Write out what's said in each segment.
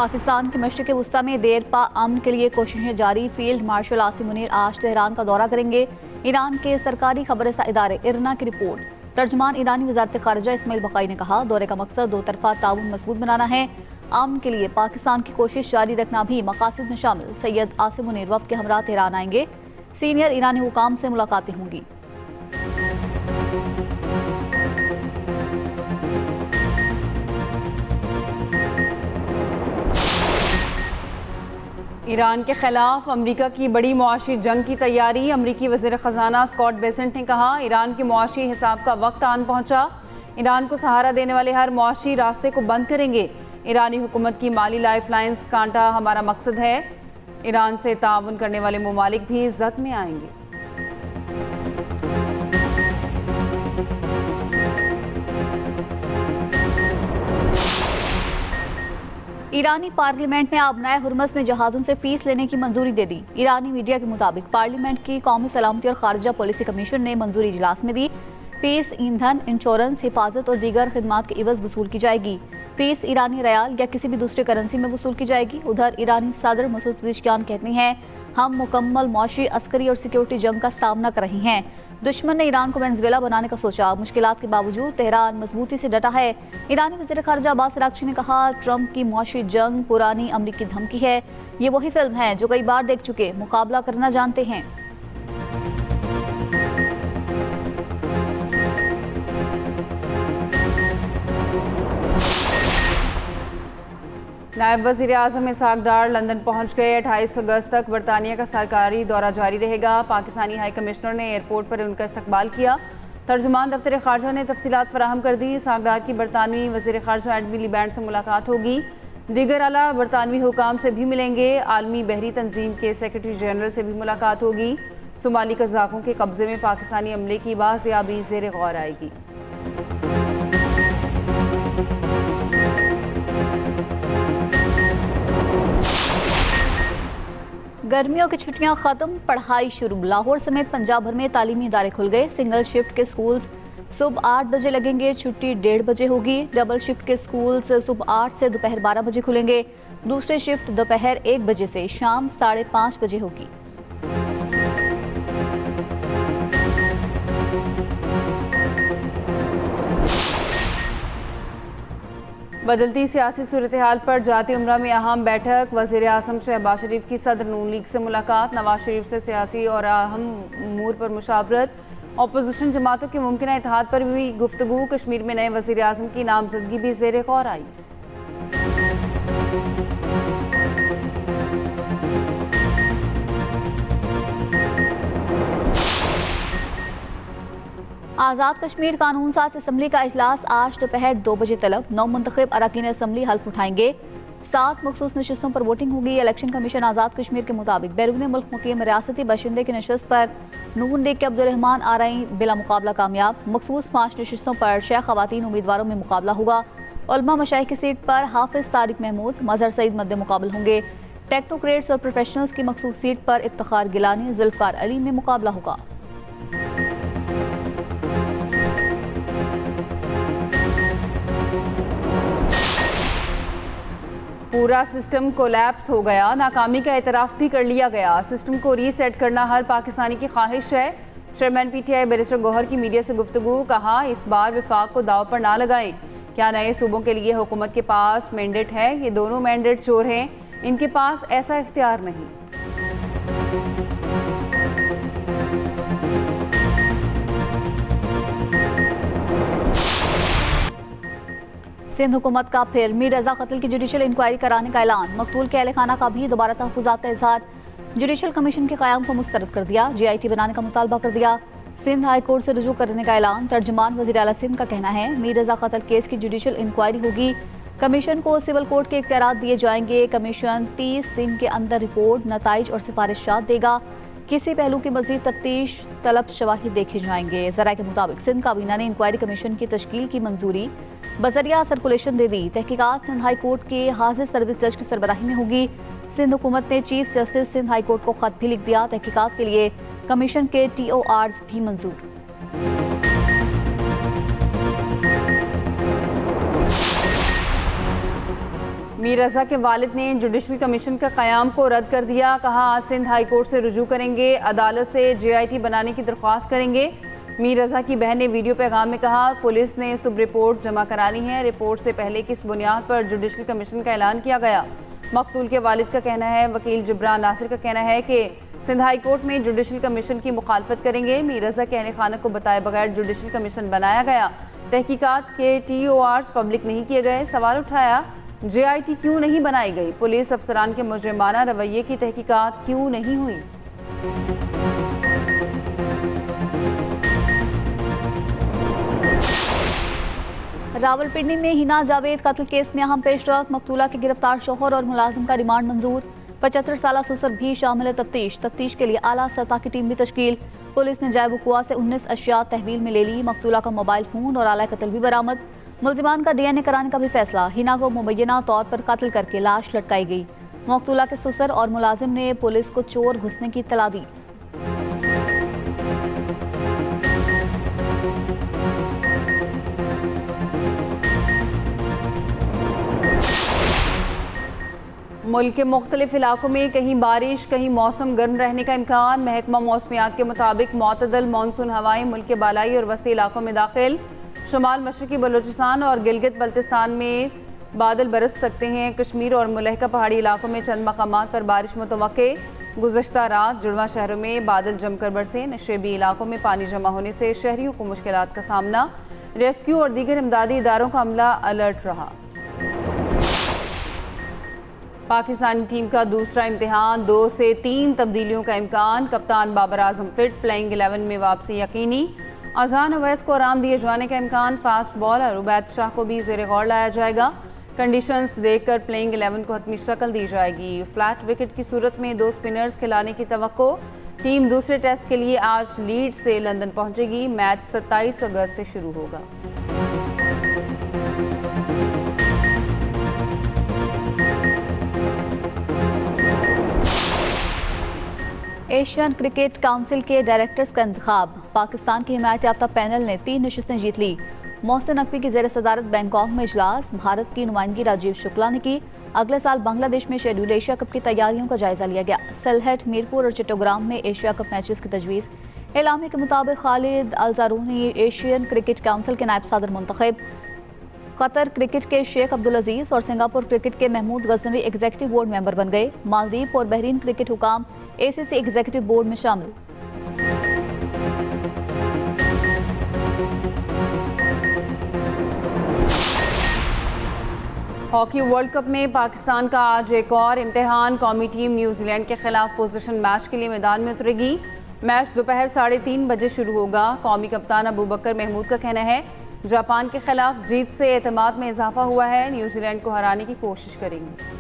पाकिस्तान के मशरिक़ वस्ता में देर पा अमन के लिए कोशिशें जारी। फील्ड मार्शल आसिम मुनीर आज तेहरान का दौरा करेंगे। ईरान के सरकारी खबरसा इदारे इरना की रिपोर्ट। तर्जमान ईरानी वज़ारत ख़ारिजा इस्माइल बक़ाई ने कहा, दौरे का मकसद दो तरफ़ा ताउन मजबूत बनाना है। अमन के लिए पाकिस्तान की कोशिश जारी रखना भी मकासद में शामिल। सैयद आसिम मुनीर वफ़द के हमरा तेहरान आएंगे। सीनियर ईरानी हुकाम से मुलाकातें होंगी। ईरान के खिलाफ अमरीका की बड़ी मुआशी जंग की तैयारी। अमरीकी वज़ीर ख़जाना स्कॉट बेसेंट ने कहा, ईरान के मुआशी हिसाब का वक्त आन पहुंचा। ईरान को सहारा देने वाले हर मुआशी रास्ते को बंद करेंगे। ईरानी हुकूमत की माली लाइफ लाइन्स कांटा हमारा मकसद है। ईरान से ताउन करने वाले ममालिक भी जद में आएंगे। ईरानी पार्लियामेंट ने आबनाए हुर्मस में जहाज़ों से फीस लेने की मंजूरी दे दी। ईरानी मीडिया के मुताबिक पार्लियामेंट की कौमी सलामती और खारजा पॉलिसी कमीशन ने मंजूरी इजलास में दी। फीस ईंधन, इंश्योरेंस, हिफाजत और दीगर खिदमात के इवज वसूल की जाएगी। फीस ईरानी रियाल या किसी भी दूसरी करेंसी में वसूल की जाएगी। उधर ईरानी सदर मसूद पेज़ेश्कियान कहते हैं, हम मुकम्मल मौशी, अस्करी और सिक्योरिटी जंग का सामना कर रहे हैं। दुश्मन ने ईरान को वेनेज़ुएला बनाने का सोचा। मुश्किलात के बावजूद तेहरान मजबूती से डटा है। ईरानी वज़ीर ख़ारिजा अब्बास अराग़ची ने कहा, ट्रंप की मौशी जंग पुरानी अमरीकी धमकी है। ये वही फिल्म है जो कई बार देख चुके, मुकाबला करना जानते हैं। नायब वज़ीर आज़म इसहाक़ डार लंदन पहुंच गए। 28 अगस्त तक बरतानिया का सरकारी दौरा जारी रहेगा। पाकिस्तानी हाई कमिश्नर ने एयरपोर्ट पर उनका इस्तकबाल किया। तर्जुमान दफ्तर ख़ारजा ने तफसीलात फराहम कर दी। इसहाक़ डार की बरतानवी वज़ीर ख़ारजा एड मिलीबैंड से मुलाकात होगी। दीगर आला बरतानवी हुकाम से भी मिलेंगे। आलमी बहरी तंजीम के सेक्रेटरी जनरल से भी मुलाकात होगी। सोमाली कज़ाकों के कब्जे में पाकिस्तानी अमले की बाज़याबी ज़ेर गौर आएगी। गर्मियों की छुट्टियां खत्म, पढ़ाई शुरू। लाहौर समेत पंजाब भर में तालीमी इदारे खुल गए। सिंगल शिफ्ट के स्कूल्स सुबह 8 बजे लगेंगे, छुट्टी 1:30 बजे होगी। डबल शिफ्ट के स्कूल्स सुबह 8 से दोपहर 12 बजे खुलेंगे। दूसरे शिफ्ट दोपहर 1 बजे से शाम 5:30 बजे होगी। बदलती सियासी सूरत हाल पर जाती उम्रा में अहम बैठक। वज़ीर आज़म शहबाज शरीफ की सदर नून लीग से मुलाकात। नवाज शरीफ से सियासी और अहम उमूर पर मुशावरत। अपोजिशन जमातों के मुमकिन इत्तेहाद पर भी गुफ्तगू। कश्मीर में नए वज़ीर आज़म की नामजदगी भी ज़ेर गौर आई। आज़ाद कश्मीर कानून साज असम्बली का इजलास आज दोपहर 2 बजे तलब। 9 मुंतखब अरकान असम्बली हल्फ उठाएंगे। 7 मखसूस नशस्तों पर वोटिंग होगी। इलेक्शन कमीशन आज़ाद कश्मीर के मुताबिक बैरून मुल्क मुकीम रियासती बाशिंदे की नशस्त पर नून लीग के अब्दुर्रहमान आरई बिला मुकाबला कामयाब। मखसूस 5 नशस्तों पर 6 खवातीन उम्मीदवारों में मुकाबला होगा। उलमा मशाइख की सीट पर हाफिज तारिक महमूद, मजहर सईद मद्दे मुकाबल होंगे। टेक्नोक्रेट्स और प्रोफेशनल्स की मखसूस सीट पर इफ्तिखार गिलानी, जुल्फकार अली में मुकाबला होगा। पूरा सिस्टम कोलैप्स हो गया। नाकामी का एतराफ़ भी कर लिया गया। सिस्टम को रीसेट करना हर पाकिस्तानी की ख्वाहिश है। चेयरमैन PTI बैरिस्टर गौहर की मीडिया से गुफ्तगू। कहा, इस बार विफाक को दाव पर ना लगाएं। क्या नए सूबों के लिए हुकूमत के पास मैंडेट है? ये दोनों मैंडेट चोर हैं, इनके पास ऐसा इख्तियार नहीं। सिंध हुकूमत का फिर मीर रजा कत्ल की जुडिशल इंक्वायरी कराने का ऐलान। मकतूल के अहल खाना का भी दोबारा तहफ़्फ़ुज़ात का इज़हार। जुडिशल कमीशन के क़याम को मुस्तरद कर दिया। GIT बनाने का मुतालबा कर दिया। सिंध हाई कोर्ट से रुजू करने का ऐलान। तर्जुमान वज़ीर आला सिंध का कहना है, मीर रजा कत्ल केस की जुडिशल इंक्वायरी होगी। कमीशन को सिविल कोर्ट के इख्तियारात दिए जाएंगे। कमीशन 30 दिन के अंदर रिपोर्ट, नताइज और सिफारिशात देगा। किसी पहलू की मज़ीद तफ्तीश तलब शवाहिद देखे जाएंगे। ज़राए के मुताबिक सिंध काबीना ने इंक्वायरी कमीशन की तश्कील की मंजूरी बजरिया सर्कुलेशन दे दी। तहकीकात सिंध हाई कोर्ट के हाजिर सर्विस जज की सरबराही में होगी। सिंध हुकूमत ने chief justice Sindh high court को खत भी लिख दिया। तहकीकात के लिए कमीशन के TORs भी मंजूर। मीर रज़ा के वालिद ने जुडिशल कमीशन का क़याम को रद्द कर दिया। कहा आज सिंध हाई कोर्ट से रुजू करेंगे, अदालत से JIT बनाने की दरख्वास्त करेंगे। मीर रज़ा की बहन ने वीडियो पैगाम में कहा पुलिस ने सुब रिपोर्ट जमा करानी है, रिपोर्ट से पहले किस बुनियाद पर जुडिशल कमीशन का ऐलान किया गया। मकतूल के वालिद का कहना है, वकील जिब्रान नासिर का कहना है कि सिंध हाई कोर्ट में जुडिशल कमीशन की मुखालफत करेंगे। मीर रज़ा के अहल खाना को बताए बगैर जुडिशल कमीशन बनाया गया। तहकीकात के TORs पब्लिक नहीं किए गए। सवाल उठाया JIT क्यों नहीं बनाई गई, पुलिस अफसरान के मुजरिमाना रवैये की तहकीकात क्यों नहीं हुई। रावलपिंडी में हिना जावेद कत्ल केस में अहम पेशरफ, मकतूला के गिरफ्तार शोहर और मुलाजिम का रिमांड मंजूर। 75 साल सुसर भी शामिल है तफ्तीश के लिए आला सतह की टीम भी तश्कील। पुलिस ने जैब वकुआ से 19 अशिया तहवील में ले ली। मकतूला का मोबाइल फ़ोन और आला कत्ल भी बरामद। मुलजिमान का DNA कराने का भी फैसला। हिना को मुबैना तौर पर कत्ल करके लाश लटकाई गई। मकतूला के सुसर और मुलाजिम ने पुलिस को चोर घुसने की इत्तला दी। मुल्क के मुख्तलिफ इलाकों में कहीं बारिश, कहीं मौसम गर्म रहने का इम्कान। महकमा मौसमियात के मुताबिक मुतदल मानसून हवाएं मुल्क के बालाई और वस्ती इलाकों में दाखिल। शुमाल मशरकी बलूचिस्तान और गिलगित बल्तिस्तान में बादल बरस सकते हैं। कश्मीर और मुलहका पहाड़ी इलाकों में चंद मकामात पर बारिश मुतवक्के। गुज़श्ता रात जुड़वा शहरों में बादल जमकर बरसे। नशेबी इलाकों में पानी जमा होने से शहरियों को मुश्किलात का सामना। रेस्क्यू और दीगर इमदादी इदारों का अमला अलर्ट रहा। पाकिस्तानी टीम का दूसरा इम्तिहान, 2 से 3 तब्दीलियों का इम्कान। कप्तान बाबर आजम फिट, प्लेइंग 11 में वापसी यकीनी। अजहान अवैस को आराम दिए जाने का इम्कान। फास्ट बॉलर उबैद शाह को भी ज़ेरे गौर लाया जाएगा। कंडीशंस देखकर प्लेइंग 11 को हतमी शक्ल दी जाएगी। फ्लैट विकेट की सूरत में 2 स्पिनर्स खिलाने की तवक्को। टीम दूसरे टेस्ट के लिए आज लीड्स से लंदन पहुंचेगी। मैच 27 अगस्त से शुरू होगा। एशियन क्रिकेट काउंसिल के डायरेक्टर्स का इंतखाब। पाकिस्तान की हिमायत याफ्ता पैनल ने 3 नशिस्तें जीत ली। मोहसिन नकवी की ज़ेर सदारत बैंकॉक में इजलास। भारत की नुमाइंदगी राजीव शुक्ला ने की। अगले साल बांग्लादेश में शेड्यूल एशिया कप की तैयारियों का जायजा लिया गया। सिलहट, मीरपुर और चट्टोग्राम में एशिया कप मैचेस की तजवीज़। एलामे के मुताबिक खालिद अल ज़ारूनी एशियन क्रिकेट काउंसिल के नायब सदर मुंतखब। कतर क्रिकेट के शेख अब्दुल अजीज और सिंगापुर क्रिकेट के Mahmood Ghaznavi executive board member बन गए। मालदीव और बहरीन क्रिकेट हुकाम ACC एग्जीक्यूटिव बोर्ड में शामिल। हॉकी वर्ल्ड कप में पाकिस्तान का आज एक और इम्तिहान। कौमी टीम न्यूजीलैंड के खिलाफ पोजीशन मैच के लिए मैदान में उतरेगी। मैच दोपहर 3:30 बजे शुरू होगा। कौमी कप्तान अबू बकर महमूद का कहना है जापान के खिलाफ जीत से एतमाद में इजाफा हुआ है, न्यूजीलैंड को हराने की कोशिश करेंगे।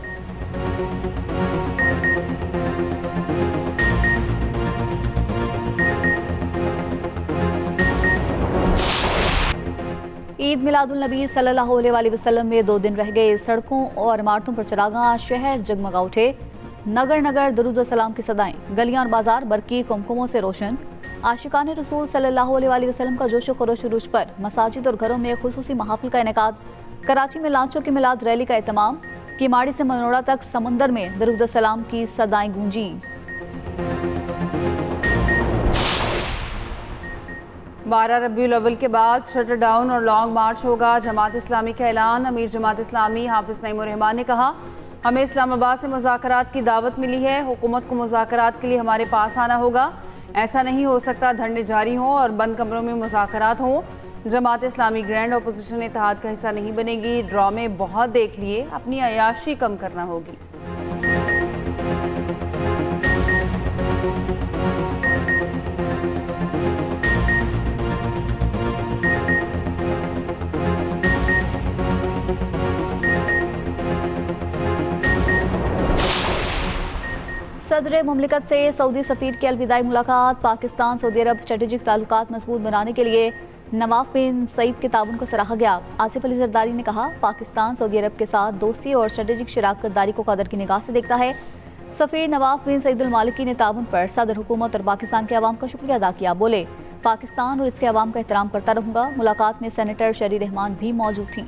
ईद मिलादुल-नबी सल्लल्लाहु अलैहि वसल्लम में 2 दिन रह गए। सड़कों और इमारतों पर चरागां, शहर जगमगा उठे। नगर नगर दुरूद व सलाम की सदाएं, गलियां और बाजार बरकी कुमकुमों से रोशन। आशिकाने रसूल सल्लल्लाहु अलैहि वसल्लम का जोश व खरोश उरूज पर मसाजिद और घरों में खुसूसी महाफिल का इनेकाद। कराची में लांचों की मिलाद रैली का एहतमाम। किमाड़ी से मनोड़ा तक समंदर में दुरूद व सलाम की सदाएं गूंजी। 12 रबीउल अव्वल के बाद शटर डाउन और लॉन्ग मार्च होगा। जमात इस्लामी का ऐलान। अमीर जमात इस्लामी हाफिज नईमुर रहमान ने कहा हमें इस्लामाबाद से मुज़ाकरात की दावत मिली है। हुकूमत को मुज़ाकरात के लिए हमारे पास आना होगा। ऐसा नहीं हो सकता धरने जारी हों और बंद कमरों में मुज़ाकरात हों। जमात इस्लामी ग्रैंड अपोजिशन इत्तेहाद का हिस्सा नहीं बनेगी। ड्रामे बहुत देख लिए, अपनी अयाशी कम करना होगी। सदर मुमलिकत से सऊदी सफ़ीर की अलविदाई मुलाकात। पाकिस्तान सऊदी अरब स्ट्रेटेजिक ताल्लुकात मजबूत बनाने के लिए नवाफ बिन सईद के ताउन को सराहा गया। आसिफ अली जरदारी ने कहा पाकिस्तान सऊदी अरब के साथ दोस्ती और स्ट्रेटेजिक शराकत दारी को कदर की निगाह से देखता है। सफ़ीर नवाफ बिन सईद अल मालिकी ने ताउन पर सदर हुकूमत और पाकिस्तान के अवाम का शुक्रिया अदा किया। बोले पाकिस्तान और इसके अवाम का एहतराम करता रहूँगा। मुलाकात में सेनेटर शरी रहमान भी मौजूद थीं।